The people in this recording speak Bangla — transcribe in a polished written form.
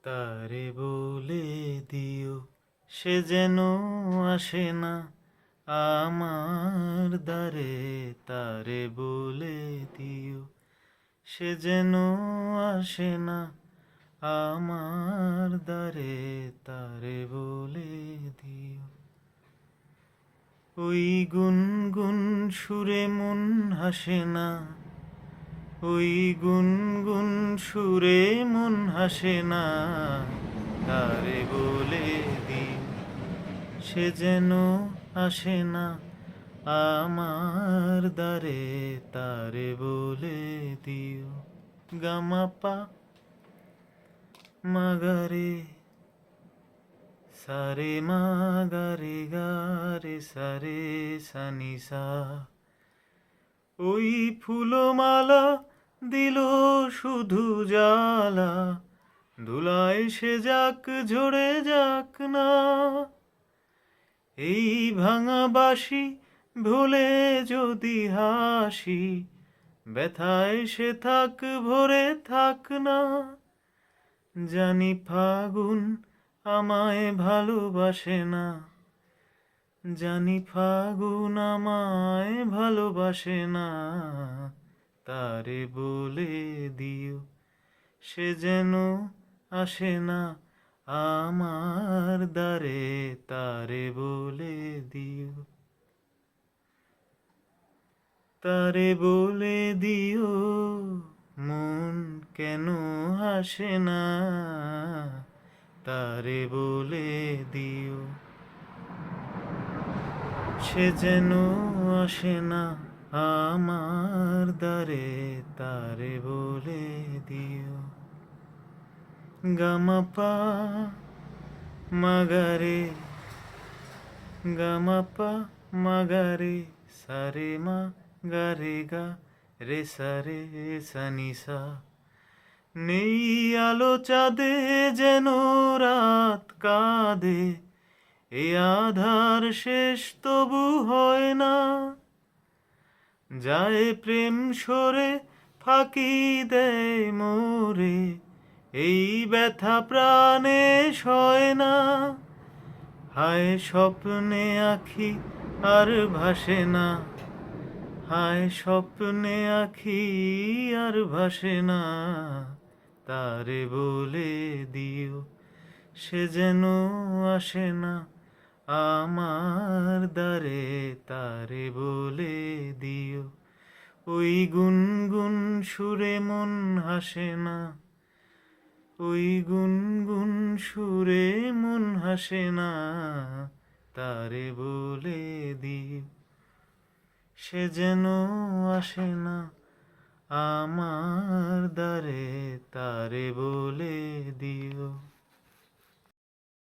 তারে বলে দিও সে যেন আসে না আমার দ্বারে। তারে বলে দিও সে যেন আসে না আমার দ্বারে। তারে বলে দিও। ওই গুনগুন সুরে মন হাসে না, ওই গুনগুন সুরে মন হাসে না। তারে বলে দিও সে যেন আসে না আমার দ্বারে। তারে বলে দিও। গামাপা মাগারে সারে মাগারে গারে সারে সানিসা। ওই ফুলমালা দিল শুধু জ্বালা, ধুলায় সে যাক ঝরে যাক না। এই ভাঙা বাঁশি ভুলে যদি হাসি, ব্যথায় সে থাক ভরে থাক না। জানি ফাগুন আমায় ভালোবাসে না, জানি ফাগুন আমায় ভালোবাসে না। তারে বলে দিও সে যেন আসে না আমার দ্বারে। তারে বলে দিও। তারে বলে দিও মন কেন হাসে না। তারে বলে দিও সে যেন আসে না আমার দ্বারে। তারে বলে দিও। গামাপা মাগারে গামাপা মাগারে সারে মা গারে গা রে সারে সানিসা। নেই আলো চাঁদে যেন রাত কাঁদে, এ আধার শেষ তবু হয় না। যায় প্রেম সরে ফাঁকি দেয় মোরে, এই ব্যথা প্রাণে সয় না। হায় স্বপ্নে আখি আর ভাসে না, হায় স্বপ্নে আখি আর ভাসে না। তারে বলে দিও সে যেন আসে না আমার দ্বারে। তারে বলে দিও। ওই গুনগুন সুরে মন হাসে না, ওই গুনগুন সুরে মন হাসে না। তারে বলে দিও সে যেন আসে না আমার দ্বারে। তারে বলে দিও।